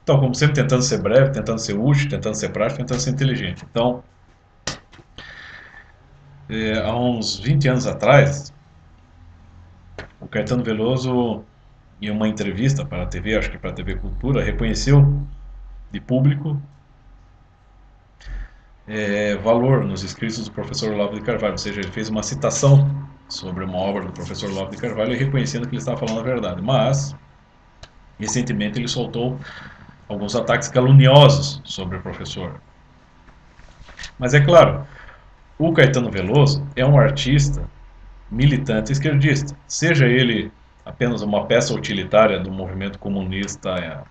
Então, como sempre, tentando ser breve, tentando ser útil, tentando ser prático, tentando ser inteligente. Então, há uns 20 anos atrás, o Caetano Veloso, em uma entrevista para a TV, acho que para a TV Cultura, reconheceu de público valor nos escritos do professor Olavo de Carvalho, ou seja, ele fez uma citação sobre uma obra do professor Olavo de Carvalho e reconhecendo que ele estava falando a verdade. Mas, recentemente, ele soltou alguns ataques caluniosos sobre o professor. Mas é claro, o Caetano Veloso é um artista militante esquerdista, seja ele apenas uma peça utilitária do movimento comunista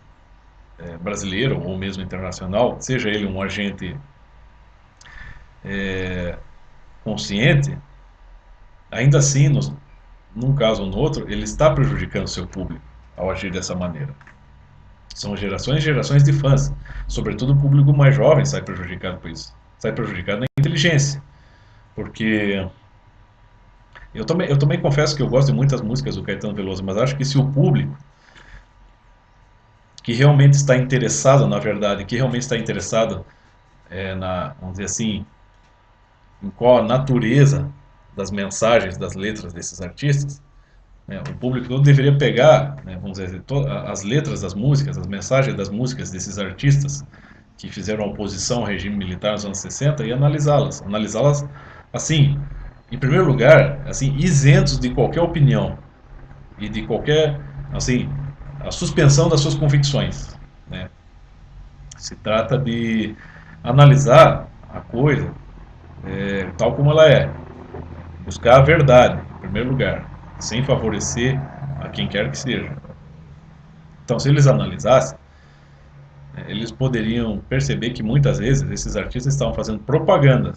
brasileiro ou mesmo internacional, seja ele um agente consciente, ainda assim, num caso ou no outro, ele está prejudicando seu público ao agir dessa maneira. São gerações e gerações de fãs, sobretudo o público mais jovem sai prejudicado por isso, sai prejudicado na inteligência, porque eu também confesso que eu gosto de muitas músicas do Caetano Veloso, mas acho que se o público que realmente está interessado na verdade, que realmente está interessado vamos dizer assim, em qual a natureza das mensagens, das letras desses artistas, né, o público não deveria pegar, né, vamos dizer, as letras das músicas, as mensagens das músicas desses artistas que fizeram oposição ao regime militar nos anos 60 e analisá-las assim, em primeiro lugar, assim, isentos de qualquer opinião e de qualquer, assim, a suspensão das suas convicções, né? Se trata de analisar a coisa tal como ela é, buscar a verdade, em primeiro lugar, sem favorecer a quem quer que seja. Então, se eles analisassem, eles poderiam perceber que muitas vezes esses artistas estavam fazendo propaganda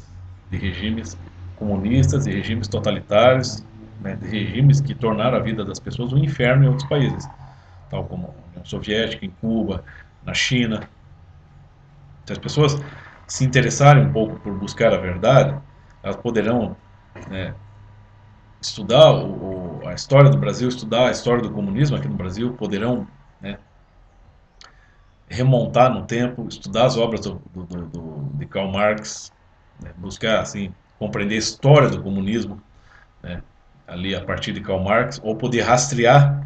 de regimes comunistas, de regimes totalitários, né, de regimes que tornaram a vida das pessoas um inferno em outros países, tal como a União Soviética, em Cuba, na China. Se as pessoas se interessarem um pouco por buscar a verdade, elas poderão, né, estudar a história do Brasil, estudar a história do comunismo aqui no Brasil, poderão, né, remontar no tempo, estudar as obras de Karl Marx, né, buscar assim compreender a história do comunismo, né, ali a partir de Karl Marx, ou poder rastrear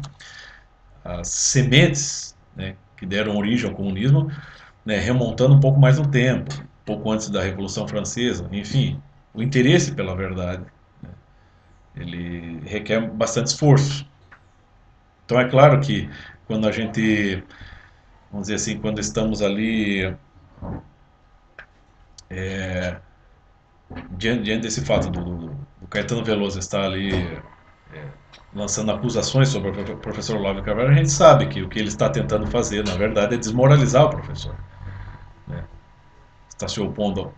as sementes, né, que deram origem ao comunismo, né, remontando um pouco mais no tempo, um pouco antes da Revolução Francesa, enfim, o interesse pela verdade, né, ele requer bastante esforço. Então é claro que quando a gente, vamos dizer assim, quando estamos ali diante desse fato do Caetano Veloso estar ali lançando acusações sobre o professor Olavo de Carvalho, a gente sabe que o que ele está tentando fazer, na verdade, é desmoralizar o professor, né? Está se opondo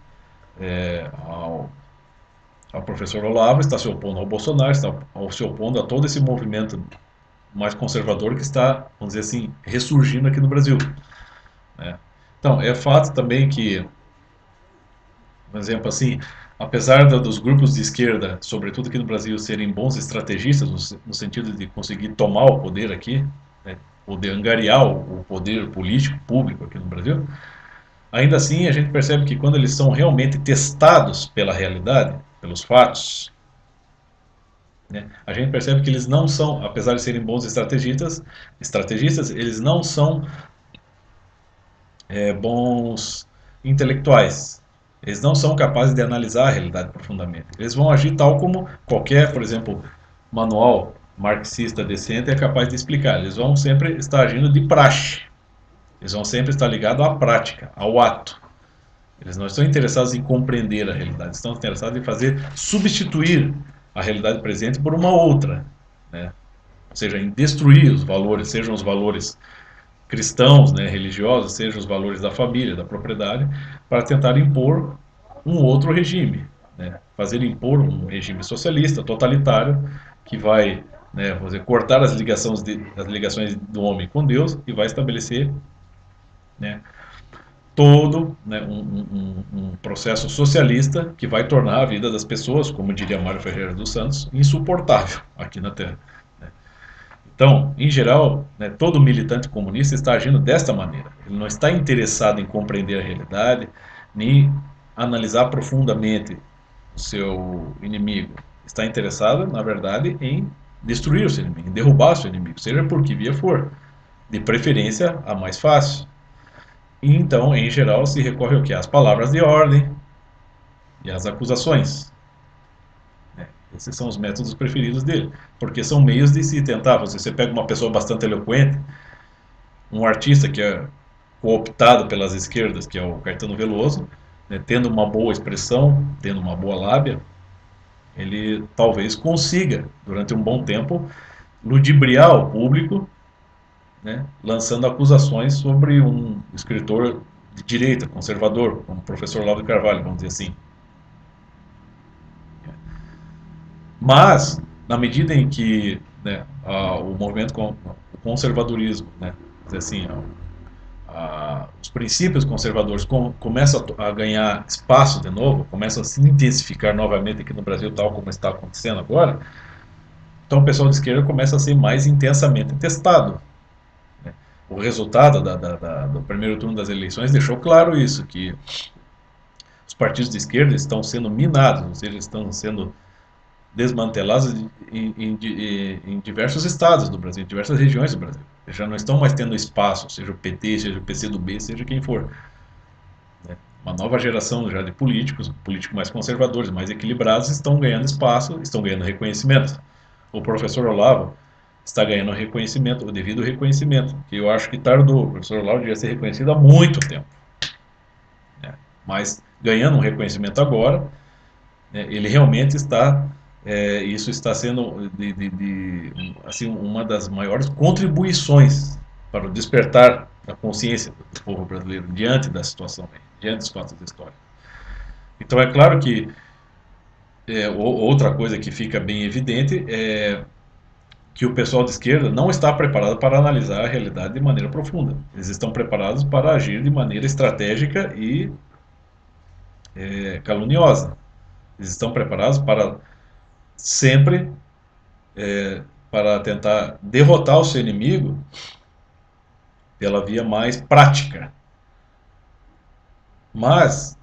ao professor Olavo, está se opondo ao Bolsonaro, está se opondo a todo esse movimento mais conservador que está, vamos dizer assim, ressurgindo aqui no Brasil, né? Então, é fato também que, por exemplo, assim, apesar dos grupos de esquerda, sobretudo aqui no Brasil, serem bons estrategistas no sentido de conseguir tomar o poder aqui, né, poder angariar o poder político público aqui no Brasil, ainda assim a gente percebe que quando eles são realmente testados pela realidade, pelos fatos, né, a gente percebe que eles não são, apesar de serem bons estrategistas, eles não são bons intelectuais. Eles não são capazes de analisar a realidade profundamente. Eles vão agir tal como qualquer, por exemplo, manual marxista decente é capaz de explicar. Eles vão sempre estar agindo de praxe. Eles vão sempre estar ligados à prática, ao ato. Eles não estão interessados em compreender a realidade, estão interessados em fazer substituir a realidade presente por uma outra, né? Ou seja, em destruir os valores, sejam os valores cristãos, né, religiosos, sejam os valores da família, da propriedade, para tentar impor um outro regime, né, fazer impor um regime socialista, totalitário, que vai, né, vamos dizer, cortar as ligações do homem com Deus e vai estabelecer, né, todo, né, um processo socialista que vai tornar a vida das pessoas, como diria Mário Ferreira dos Santos, insuportável aqui na Terra, né? Então, em geral, né, todo militante comunista está agindo desta maneira. Ele não está interessado em compreender a realidade, nem analisar profundamente o seu inimigo. Está interessado, na verdade, em destruir o seu inimigo, em derrubar o seu inimigo, seja por que via for. De preferência, a mais fácil. E então, em geral, se recorre ao que? Às palavras de ordem e às acusações. Esses são os métodos preferidos dele, porque são meios de se tentar. Você pega uma pessoa bastante eloquente, um artista que é cooptado pelas esquerdas, que é o Caetano Veloso, né, tendo uma boa expressão, tendo uma boa lábia, ele talvez consiga, durante um bom tempo, ludibriar o público, né, lançando acusações sobre um escritor de direita, conservador, como o professor Olavo de Carvalho, vamos dizer assim. Mas, na medida em que, né, o movimento o conservadorismo, né, dizer assim, os princípios conservadores começam a ganhar espaço de novo, começam a se intensificar novamente aqui no Brasil, tal como está acontecendo agora, então o pessoal de esquerda começa a ser mais intensamente testado. Né? O resultado do primeiro turno das eleições deixou claro isso, que os partidos de esquerda estão sendo minados, ou seja, estão sendo desmantelados em diversos estados do Brasil, em diversas regiões do Brasil. Eles já não estão mais tendo espaço, seja o PT, seja o PCdoB, seja quem for. Né? Uma nova geração já de políticos, políticos mais conservadores, mais equilibrados, estão ganhando espaço, estão ganhando reconhecimento. O professor Olavo está ganhando reconhecimento, o devido reconhecimento, que eu acho que tardou. O professor Olavo devia ser reconhecido há muito tempo. Né? Mas ganhando um reconhecimento agora, né, ele realmente está isso está sendo assim, uma das maiores contribuições para o despertar da consciência do povo brasileiro diante da situação, diante dos fatos da história. Então é claro que outra coisa que fica bem evidente é que o pessoal de esquerda não está preparado para analisar a realidade de maneira profunda. Eles estão preparados para agir de maneira estratégica e caluniosa. Eles estão preparados para sempre para tentar derrotar o seu inimigo pela via mais prática. Mas,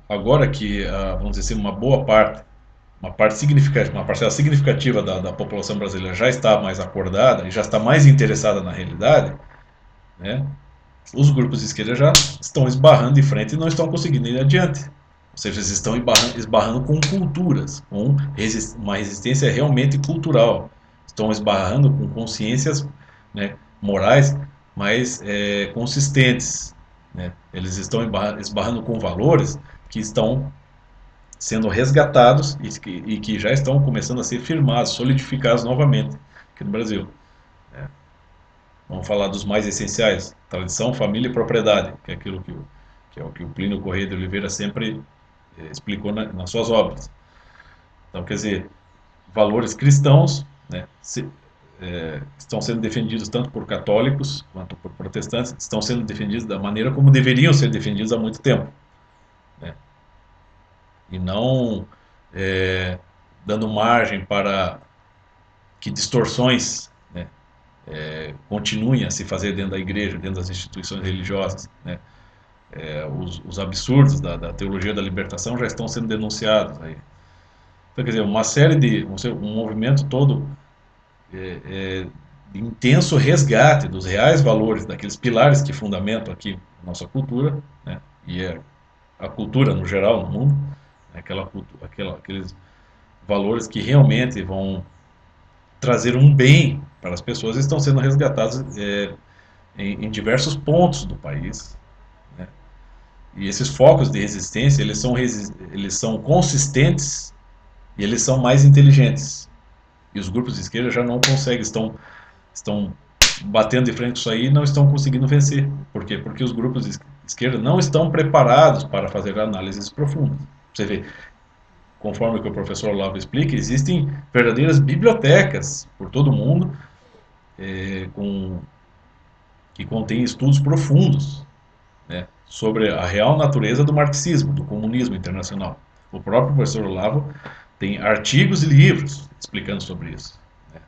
agora que, vamos dizer assim, uma parte significativa, uma parcela significativa da população brasileira já está mais acordada e já está mais interessada na realidade, né, os grupos de esquerda já estão esbarrando de frente e não estão conseguindo ir adiante. Ou seja, eles estão esbarrando com culturas, com uma resistência realmente cultural. Estão esbarrando com consciências, né, morais mais consistentes. Né? Eles estão esbarrando com valores que estão sendo resgatados e que já estão começando a ser firmados, solidificados novamente aqui no Brasil. Né? Vamos falar dos mais essenciais: tradição, família e propriedade, que é aquilo que é o que o Plínio Corrêa de Oliveira sempre explicou nas suas obras. Então, quer dizer, valores cristãos, né, estão sendo defendidos tanto por católicos quanto por protestantes, estão sendo defendidos da maneira como deveriam ser defendidos há muito tempo. Né? E não dando margem para que distorções, né, continuem a se fazer dentro da igreja, dentro das instituições religiosas. Né? Os absurdos da teologia da libertação já estão sendo denunciados aí. Então, quer dizer, uma série um movimento todo de intenso resgate dos reais valores, daqueles pilares que fundamentam aqui a nossa cultura, né, e a cultura no geral no mundo, né, aqueles valores que realmente vão trazer um bem para as pessoas, estão sendo resgatados em diversos pontos do país. Né, e esses focos de resistência, eles são consistentes e eles são mais inteligentes. E os grupos de esquerda já não conseguem, estão batendo de frente com isso aí e não estão conseguindo vencer. Por quê? Porque os grupos de esquerda não estão preparados para fazer análises profundas. Você vê, conforme o que o professor Olavo explica, existem verdadeiras bibliotecas por todo o mundo que contêm estudos profundos, né, sobre a real natureza do marxismo, do comunismo internacional. O próprio professor Olavo tem artigos e livros explicando sobre isso. Né?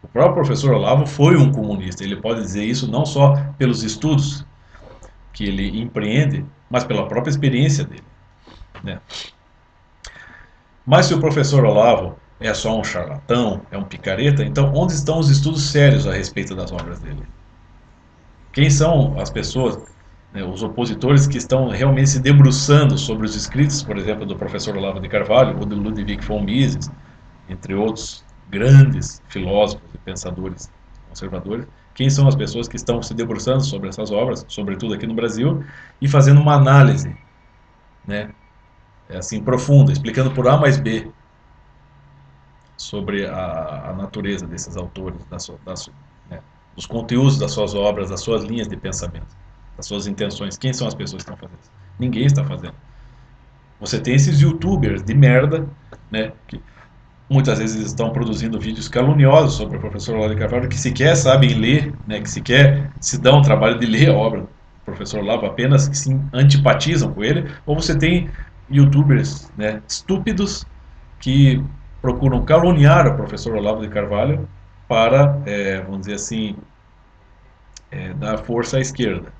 O próprio professor Olavo foi um comunista. Ele pode dizer isso não só pelos estudos que ele empreende, mas pela própria experiência dele, né? Mas se o professor Olavo é só um charlatão, é um picareta, então onde estão os estudos sérios a respeito das obras dele? Quem são as pessoas, né, os opositores que estão realmente se debruçando sobre os escritos, por exemplo, do professor Olavo de Carvalho ou de Ludwig von Mises, entre outros grandes filósofos e pensadores conservadores? Quem são as pessoas que estão se debruçando sobre essas obras, sobretudo aqui no Brasil, e fazendo uma análise, né, assim profunda, explicando por A mais B sobre a natureza desses autores, né, dos conteúdos das suas obras, das suas linhas de pensamento, das suas intenções. Quem são as pessoas que estão fazendo isso? Ninguém está fazendo. Você tem esses youtubers de merda, né, que muitas vezes estão produzindo vídeos caluniosos sobre o professor Olavo de Carvalho, que sequer sabem ler, né, que sequer se dão o trabalho de ler a obra do professor Olavo, apenas que se antipatizam com ele, ou você tem youtubers, né, estúpidos que procuram caluniar o professor Olavo de Carvalho para, vamos dizer assim, dar força à esquerda.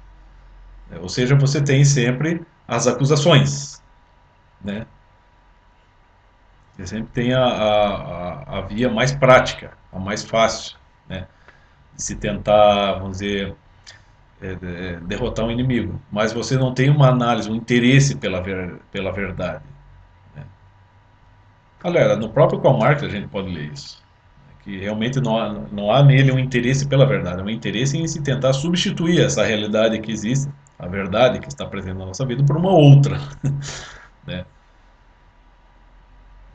Ou seja, você tem sempre as acusações, né? Você sempre tem a via mais prática, a mais fácil, né, de se tentar, vamos dizer, derrotar um inimigo. Mas você não tem uma análise, um interesse pela verdade, né? Galera, no próprio Karl Marx a gente pode ler isso. Que realmente não há nele um interesse pela verdade, é um interesse em se tentar substituir essa realidade que existe, a verdade que está presente na nossa vida, por uma outra, né?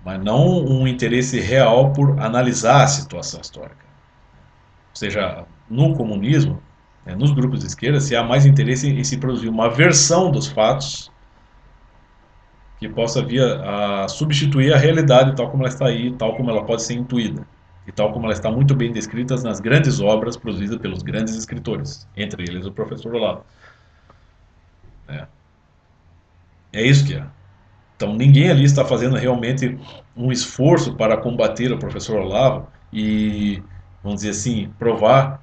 Mas não um interesse real por analisar a situação histórica. Ou seja, no comunismo, né, nos grupos de esquerda, se há mais interesse em se produzir uma versão dos fatos que possa vir a substituir a realidade tal como ela está aí, tal como ela pode ser intuída, e tal como ela está muito bem descrita nas grandes obras produzidas pelos grandes escritores, entre eles o professor Olavo. É, é isso que é. Então ninguém ali está fazendo realmente um esforço para combater o professor Olavo e, vamos dizer assim, provar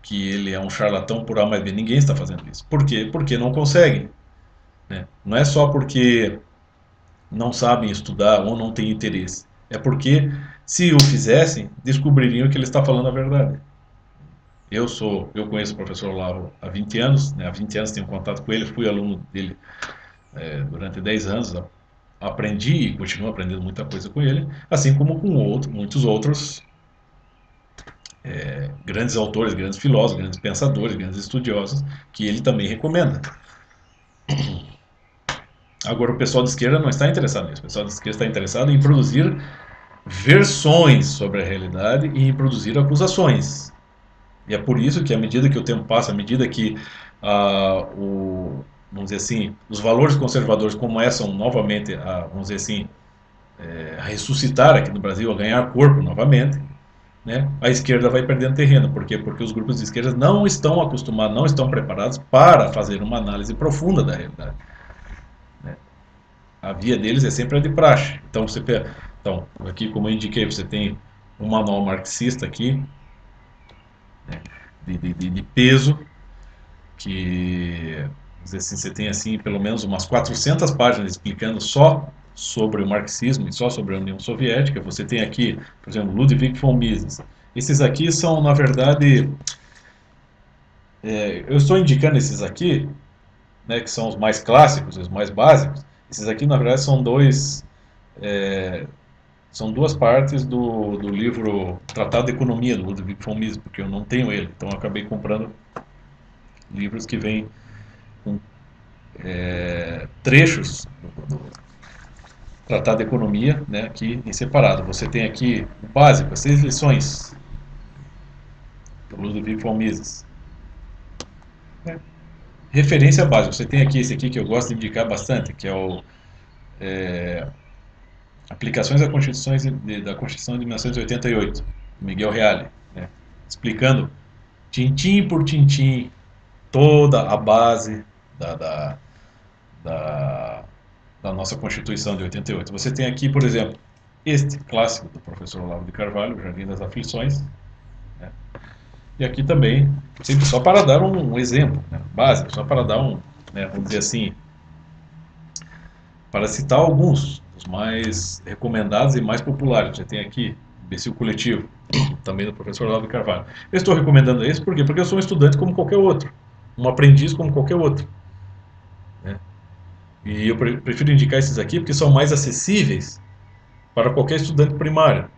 que ele é um charlatão por A mais B. Ninguém está fazendo isso. Por quê? Porque não conseguem, né? Não é só porque não sabem estudar ou não têm interesse. É porque, se o fizessem, descobririam que ele está falando a verdade. Eu conheço o professor Olavo há 20 anos, né? Há 20 anos tenho contato com ele, fui aluno dele durante 10 anos, aprendi e continuo aprendendo muita coisa com ele, assim como com muitos outros grandes autores, grandes filósofos, grandes pensadores, grandes estudiosos, que ele também recomenda. Agora, o pessoal de esquerda não está interessado nisso. O pessoal de esquerda está interessado em produzir versões sobre a realidade e em produzir acusações. E é por isso que, à medida que o tempo passa, à medida que vamos dizer assim, os valores conservadores começam novamente vamos dizer assim, a ressuscitar aqui no Brasil, a ganhar corpo novamente, né, a esquerda vai perdendo terreno. Por quê? Porque os grupos de esquerda não estão acostumados, não estão preparados para fazer uma análise profunda da realidade, né? A via deles é sempre a de praxe. Então, aqui como eu indiquei, você tem um manual marxista aqui, né, de peso, que dizer assim, você tem assim pelo menos umas 400 páginas explicando só sobre o marxismo e só sobre a União Soviética. Você tem aqui, por exemplo, Ludwig von Mises. Esses aqui são, na verdade, eu estou indicando esses aqui, né, que são os mais clássicos, os mais básicos. Esses aqui, na verdade, é, são duas partes do livro Tratado de Economia, do Ludwig von Mises, porque eu não tenho ele. Então, eu acabei comprando livros que vêm com trechos do Tratado de Economia, né, aqui em separado. Você tem aqui o básico, as 6 lições do Ludwig von Mises. Né? Referência básica, você tem aqui esse aqui que eu gosto de indicar bastante, que é o Aplicações da Constituição de 1988, Miguel Reale, né, explicando tintim por tintim toda a base da, da, da, da nossa Constituição de 88. Você tem aqui, por exemplo, este clássico do professor Olavo de Carvalho, O Jardim das Aflições, E aqui também, sempre só para dar um exemplo, né, básico, só para dar né, vamos dizer assim, para citar alguns dos mais recomendados e mais populares. Já tem aqui Imbecil Coletivo, também do professor Olavo de Carvalho. Eu estou recomendando esse por quê? Porque eu sou um estudante como qualquer outro, um aprendiz como qualquer outro, né? E eu prefiro indicar esses aqui porque são mais acessíveis para qualquer estudante primário.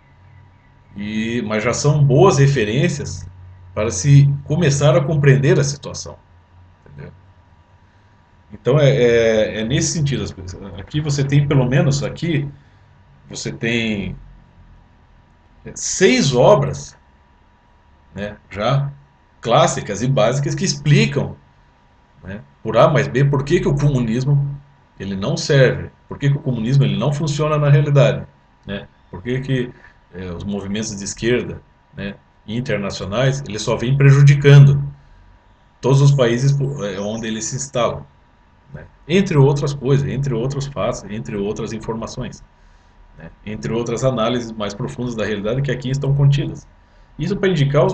Mas já são boas referências para se começar a compreender a situação. Entendeu? Então é nesse sentido. Aqui você tem pelo menos aqui você tem 6 obras, né, já clássicas e básicas que explicam, né, por A mais B por que o comunismo ele não serve, por que o comunismo ele não funciona na realidade, né, por que os movimentos de esquerda, né, internacionais eles só vêm prejudicando todos os países onde eles se instalam, né, entre outras coisas, entre outros fatos, entre outras informações, né, entre outras análises mais profundas da realidade que aqui estão contidas. Isso para indicar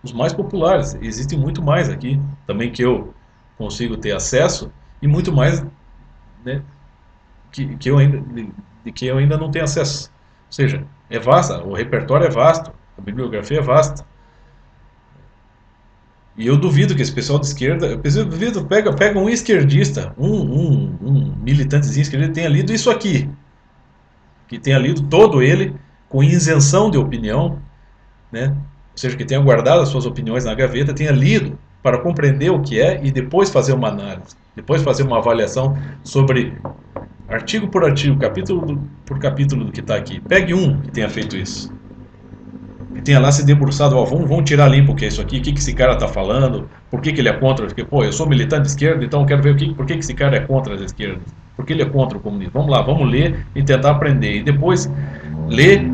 os mais populares. Existem muito mais aqui também que eu consigo ter acesso e muito mais, né, que eu ainda, de que eu ainda não tenho acesso. Ou seja, é vasta, o repertório é vasto, a bibliografia é vasta. E eu duvido que esse pessoal de esquerda, eu duvido, pega um esquerdista, um militantezinho esquerdista, tenha lido isso aqui, que tenha lido todo ele com isenção de opinião, né? Ou seja, que tenha guardado as suas opiniões na gaveta, tenha lido para compreender o que é e depois fazer uma análise, depois fazer uma avaliação sobre artigo por artigo, capítulo por capítulo do que está aqui. Pegue um que tenha feito isso. Que tenha lá se debruçado, ó, vamos tirar limpo o que é isso aqui, o que esse cara está falando, por que ele é contra, porque, pô, eu sou militante de esquerda, então eu quero ver por que esse cara é contra as esquerdas, por que ele é contra o comunismo. Vamos lá, vamos ler e tentar aprender. E depois ler,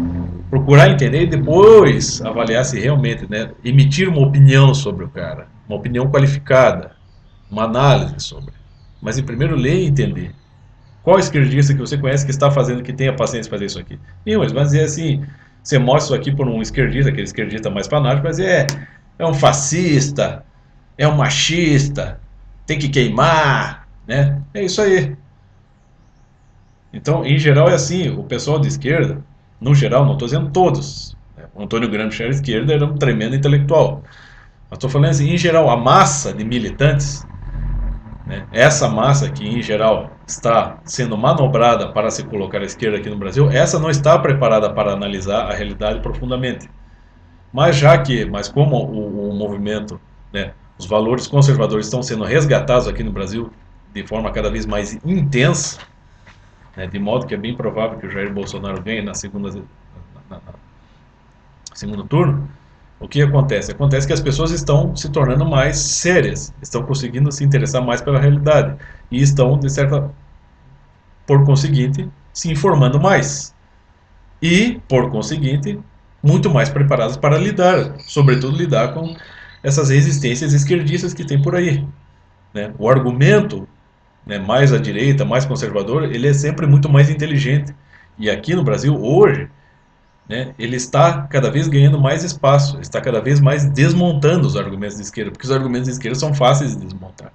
procurar entender e depois avaliar se realmente, né, emitir uma opinião sobre o cara, uma opinião qualificada, uma análise sobre. Mas em primeiro ler e entender. Qual esquerdista que você conhece que está fazendo, que tenha paciência de fazer isso aqui? Nenhum, eles vão dizer assim, você mostra isso aqui por um esquerdista, aquele esquerdista mais fanático, mas é um fascista, é um machista, tem que queimar, né? É isso aí. Então, em geral é assim, o pessoal de esquerda, no geral, não estou dizendo todos, né? O Antônio Gramsci era esquerda, era um tremendo intelectual. Mas estou falando assim, em geral, a massa de militantes, né, essa massa que em geral está sendo manobrada para se colocar à esquerda aqui no Brasil, essa não está preparada para analisar a realidade profundamente. Mas como o movimento, né, os valores conservadores estão sendo resgatados aqui no Brasil de forma cada vez mais intensa, né, de modo que é bem provável que o Jair Bolsonaro ganhe na segundo turno, o que acontece? Acontece que as pessoas estão se tornando mais sérias, estão conseguindo se interessar mais pela realidade e estão, por conseguinte, se informando mais e, por conseguinte, muito mais preparadas para lidar, sobretudo lidar com essas resistências esquerdistas que tem por aí, né? O argumento, né, mais à direita, mais conservador, ele é sempre muito mais inteligente. E aqui no Brasil, hoje, né, ele está cada vez ganhando mais espaço, está cada vez mais desmontando os argumentos de esquerda, porque os argumentos de esquerda são fáceis de desmontar,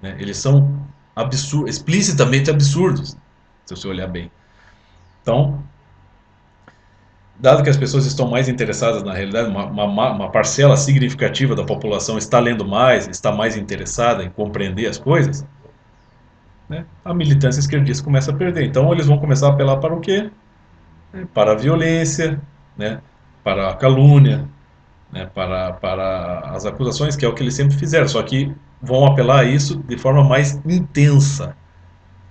né? Eles são explicitamente absurdos, se você olhar bem. Então, dado que as pessoas estão mais interessadas na realidade, uma parcela significativa da população está lendo mais, está mais interessada em compreender as coisas, né, a militância esquerdista começa a perder. Então, eles vão começar a apelar para o quê? Para a violência, né, para a calúnia, né, para as acusações, que é o que eles sempre fizeram, só que vão apelar a isso de forma mais intensa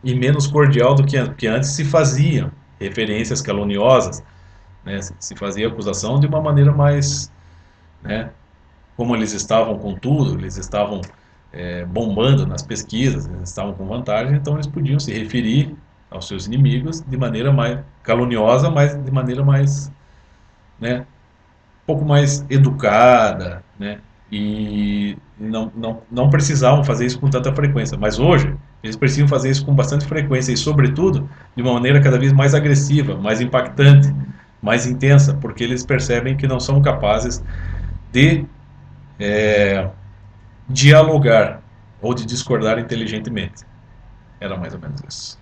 e menos cordial do que antes se faziam referências caluniosas, né, se fazia acusação de uma maneira mais, né, como eles estavam com tudo, eles estavam bombando nas pesquisas, eles estavam com vantagem, então eles podiam se referir aos seus inimigos de maneira mais caluniosa, mas de maneira mais, né, pouco mais educada, né? E não precisavam fazer isso com tanta frequência. Mas hoje, eles precisam fazer isso com bastante frequência e, sobretudo, de uma maneira cada vez mais agressiva, mais impactante, mais intensa, porque eles percebem que não são capazes de dialogar ou de discordar inteligentemente. Era mais ou menos isso.